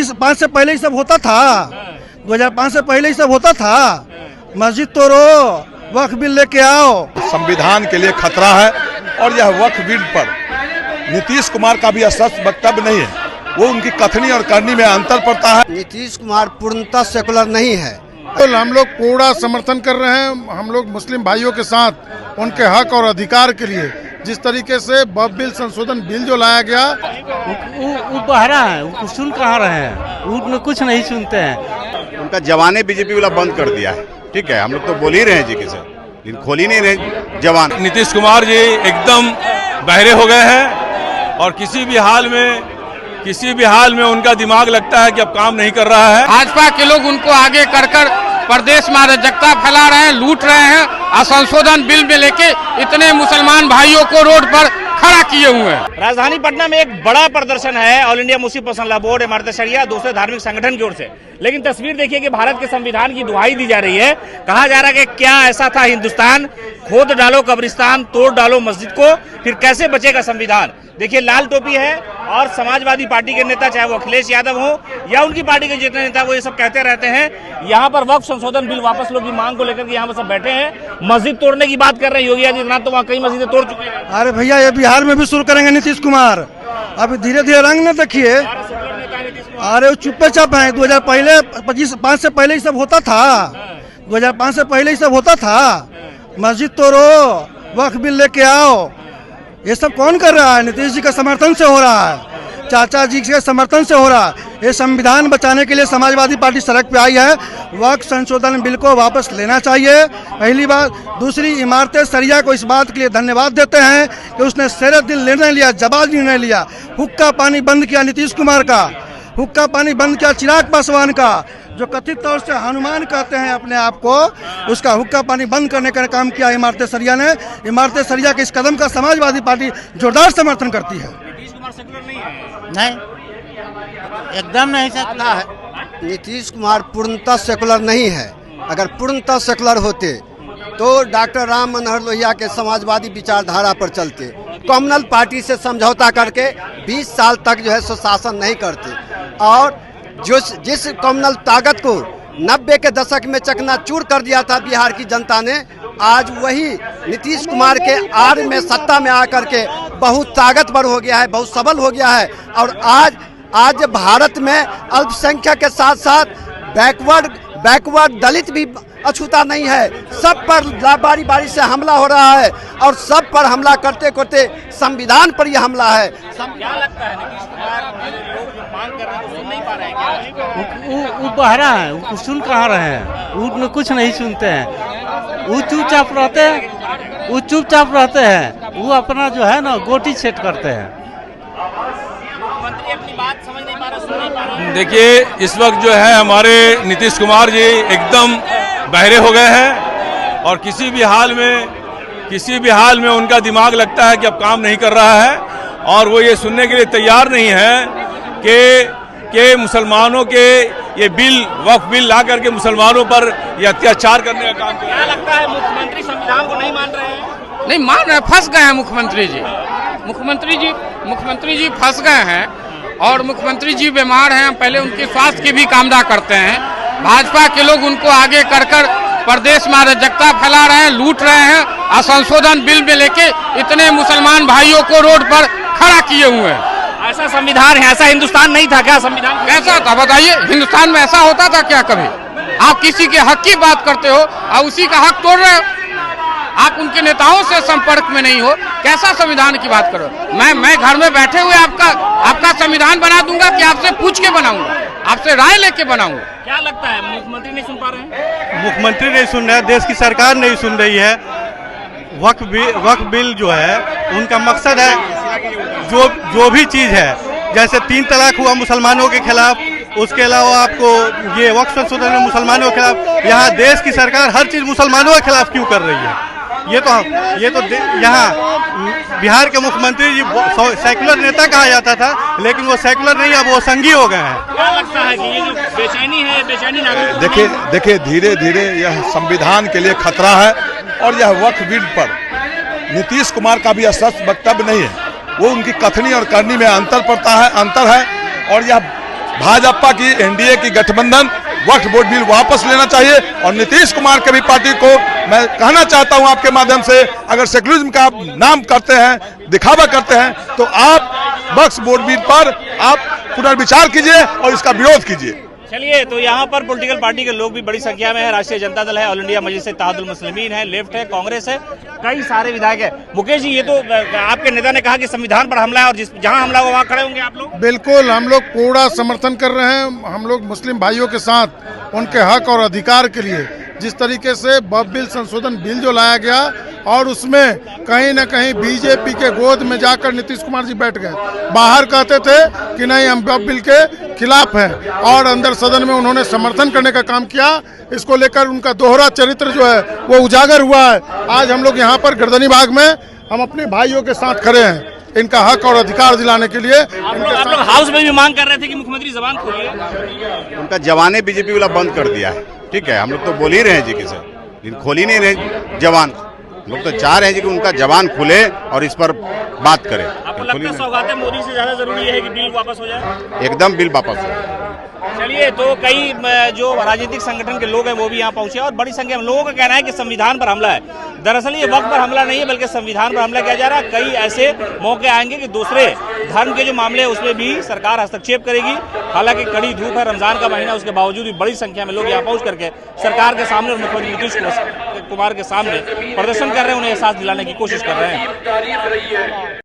2005 से पहले ही सब होता था। 2005 से पहले ही सब होता था। मस्जिद तोड़ो, वक्फ बिल लेके आओ। संविधान के लिए खतरा है और यह वक्फ बिल पर नीतीश कुमार का भी स्पष्ट वक्तव्य नहीं है। वो उनकी कथनी और करनी में अंतर पड़ता है। नीतीश कुमार पूर्णतः सेकुलर नहीं है। तो हम लोग पूरा समर्थन कर रहे हैं। हम लोग मुस्लिम भाइयों के साथ उनके हक और अधिकार के लिए जिस तरीके से वक्फ बिल संशोधन बिल जो लाया गया, वो बहरा है, वो सुन कहाँ रहे हैं, वो कुछ नहीं सुनते हैं। उनका जवाने बीजेपी वाला बंद कर दिया है। ठीक है, हम लोग तो बोल ही रहे हैं जी किसे, लेकिन खोल ही नहीं रहे जवान। नीतीश कुमार जी एकदम बहरे हो गए हैं और किसी भी हाल में उनका दिमाग लगता है कि अब काम नहीं कर रहा है। भाजपा के लोग उनको आगे कर प्रदेश में अराजकता फैला रहे हैं, लूट रहे हैं और संशोधन बिल में लेके इतने मुसलमान भाइयों को रोड पर खड़ा किए हुए हैं। राजधानी पटना में एक बड़ा प्रदर्शन है all India Muslim personal law board, इमारत शरिया, दूसरे धार्मिक संगठन की ओर से। लेकिन तस्वीर देखिए कि भारत के संविधान की दुहाई दी जा रही है। कहा जा रहा है कि क्या ऐसा था हिंदुस्तान, खोद डालो कब्रिस्तान, तोड़ डालो मस्जिद को, फिर कैसे बचेगा संविधान। देखिए लाल टोपी है और समाजवादी पार्टी के नेता, चाहे वो अखिलेश यादव हो या उनकी पार्टी के जितने नेता, वो ये सब कहते रहते हैं यहाँ पर वक्फ संशोधन बिल वापस लो की मांग को लेकर के यहाँ पर सब बैठे हैं। मस्जिद तोड़ने की बात कर रहे हैं योगी आदित्यनाथ, तो वहाँ कई मस्जिदें तोड़ चुके हैं। अरे भैया ये बिहार में भी शुरू करेंगे नीतीश कुमार। अभी धीरे धीरे रंग न देखिए। अरे वो चुप्पे चाप है। 2005 से पहले ही सब होता था। 2005 से पहले ही सब होता था। मस्जिद तोड़ो, वक्फ बिल लेके आओ। ये सब कौन कर रहा है? नीतीश जी का समर्थन से हो रहा है, चाचा जी के समर्थन से हो रहा है। ये संविधान बचाने के लिए समाजवादी पार्टी सड़क पे आई है। वक्फ संशोधन बिल को वापस लेना चाहिए, पहली बात। दूसरी, इमारत शरिया को इस बात के लिए धन्यवाद देते हैं कि उसने सेरे दिल निर्णय लिया, जवाब निर्णय लिया। हुक्का पानी बंद किया नीतीश कुमार का, हुक्का पानी बंद किया चिराग पासवान का, जो कथित तौर से हनुमान कहते हैं अपने आप को, उसका हुक्का पानी बंद करने का काम किया इमारत शरिया ने। इमारत शरिया के इस कदम का समाजवादी पार्टी जोरदार समर्थन करती है। नीतीश कुमार सेकुलर नहीं है। नहीं, एकदम नहीं सकता है। नीतीश कुमार पूर्णतः सेकुलर नहीं है। अगर पूर्णतः सेकुलर होते तो डॉक्टर राम मनोहर लोहिया के समाजवादी विचारधारा पर चलते, कम्युनल पार्टी से समझौता करके 20 साल तक जो है सुशासन नहीं करते। और जिस कम्युनल ताकत को 90 के दशक में चकनाचूर कर दिया था बिहार की जनता ने, आज वही नीतीश कुमार के आड़ में सत्ता में आकर के बहुत ताकतवर हो गया है, बहुत सबल हो गया है। और आज भारत में अल्पसंख्यक के साथ साथ बैकवर्ड दलित भी अछूता नहीं है। सब पर बारी बारी से हमला हो रहा है और सब पर हमला करते करते संविधान पर यह हमला है। क्या लगता है नीतीश कुमार लोग जो मांग कर रहे हैं सुन नहीं पा रहे हैं क्या? वो बहरा है, वो सुन कहाँ रहे हैं, वो कुछ नहीं सुनते हैं। वो चुपचाप रहते हैं। वो अपना जो है ना गोटी सेट करते हैं। मुख्यमंत्री अपनी बात समझ नहीं पा रहे, सुन नहीं पा रहे। देखिए इस वक्त जो है हमारे नीतीश कुमार जी एकदम बहरे हो गए हैं और किसी भी हाल में उनका दिमाग लगता है कि अब काम नहीं कर रहा है। और वो ये सुनने के लिए तैयार नहीं है कि मुसलमानों के ये बिल, वक्फ बिल ला करके मुसलमानों पर ये अत्याचार करने का काम कर रहे हैं। क्या लगता है मुख्यमंत्री संविधान को नहीं मान रहे हैं? नहीं मान रहे, फंस गए हैं मुख्यमंत्री जी फंस गए हैं। और मुख्यमंत्री जी बीमार हैं, पहले उनके स्वास्थ्य की भी कामना करते हैं। भाजपा के लोग उनको आगे कर प्रदेश में अराजकता फैला रहे हैं, लूट रहे हैं और संशोधन बिल में लेके इतने मुसलमान भाइयों को रोड पर खड़ा किए हुए हैं। ऐसा संविधान है, ऐसा हिंदुस्तान नहीं था क्या? संविधान कैसा था बताइए? हिंदुस्तान में ऐसा होता था क्या कभी? आप किसी के हक की बात करते हो और उसी का हक तोड़ रहे हो। आप उनके नेताओं से संपर्क में नहीं हो, कैसा संविधान की बात करो? मैं घर में बैठे हुए आपका संविधान बना दूंगा कि आपसे पूछ के बनाऊंगा, आपसे राय लेके बनाऊंगा? क्या लगता है मुख्यमंत्री नहीं सुन पा रहे हैं? मुख्यमंत्री नहीं सुन रहे हैं, देश की सरकार नहीं सुन रही है। वक्फ बिल जो है उनका मकसद है जो भी चीज़ है, जैसे 3 तलाक हुआ मुसलमानों के खिलाफ, उसके अलावा आपको ये वक्फ संशोधन है मुसलमानों के खिलाफ। यहाँ देश की सरकार हर चीज़ मुसलमानों के खिलाफ क्यों कर रही है? ये तो यहाँ बिहार के मुख्यमंत्री जी सेकुलर नेता कहा जाता था, लेकिन वो सेकुलर नहीं, अब वो संघी हो गए हैं। क्या लगता है कि ये जो बेचैनी है, बेचैनी नागरिक? देखिए धीरे धीरे यह संविधान के लिए खतरा है और यह वक्फ बिल पर नीतीश कुमार का भी स्पष्ट वक्तव्य नहीं है। वो उनकी कथनी और करनी में अंतर है। और यह भाजपा की एनडीए की गठबंधन वक्फ बोर्ड बिल वापस लेना चाहिए और नीतीश कुमार के भी पार्टी को मैं कहना चाहता हूं आपके माध्यम से, अगर सेकुलरिज्म का आप नाम करते हैं, दिखावा करते हैं, तो आप वक्फ बोर्ड बिल पर आप पुनर्विचार कीजिए और इसका विरोध कीजिए। चलिए, तो यहाँ पर पॉलिटिकल पार्टी के लोग भी बड़ी संख्या में है। राष्ट्रीय जनता दल है, ऑल इंडिया मजलिस इत्तेहादुल मुस्लिमीन है, लेफ्ट है, कांग्रेस है, कई सारे विधायक है। मुकेश जी, ये तो आपके नेता ने कहा कि संविधान पर हमला है और जहां हमला हो वहां खड़े होंगे आप लोग? बिल्कुल, हम लोग पूरा समर्थन कर रहे हैं। हम लोग मुस्लिम भाइयों के साथ उनके हक और अधिकार के लिए जिस तरीके से वक्फ बिल संशोधन बिल जो लाया गया और उसमें कहीं न कहीं बीजेपी के गोद में जाकर नीतीश कुमार जी बैठ गए। बाहर कहते थे कि नहीं हम वक्फ बिल के खिलाफ हैं और अंदर सदन में उन्होंने समर्थन करने का काम किया। इसको लेकर उनका दोहरा चरित्र जो है वो उजागर हुआ है। आज हम लोग यहाँ पर गर्दनी बाग में हम अपने भाइयों के साथ खड़े हैं इनका हक और अधिकार दिलाने के लिए। आप लोग हाउस में भी मांग कर रहे थे कि मुख्यमंत्री जबान खोलिए। उनका जवाने बीजेपी वाला बंद कर दिया है, ठीक है। हम लोग तो बोल ही रहे हैं जी किसे, लेकिन खोल ही नहीं रहे जवान। लोग तो चाह रहे हैं जी कि उनका जवान खुले और इस पर बात करें। आपको लगता है सौगातें मोदी से ज्यादा जरूरी है कि बिल वापस हो जाए? एकदम बिल वापस हो। चलिए, तो कई जो राजनीतिक संगठन के लोग हैं वो भी यहाँ पहुंचे और बड़ी संख्या में लोगों का कहना है कि संविधान पर हमला है। दरअसल ये वक्त पर हमला नहीं है बल्कि संविधान पर हमला किया जा रहा है। कई ऐसे मौके आएंगे कि दूसरे धर्म के जो मामले हैं उसमें भी सरकार हस्तक्षेप करेगी। हालांकि कड़ी धूप है, रमजान का महीना, उसके बावजूद भी बड़ी संख्या में लोग यहाँ पहुंच करके सरकार के सामने और मुख्यमंत्री नीतीश कुमार के सामने प्रदर्शन कर रहे हैं, उन्हें एहसास दिलाने की कोशिश कर रहे हैं।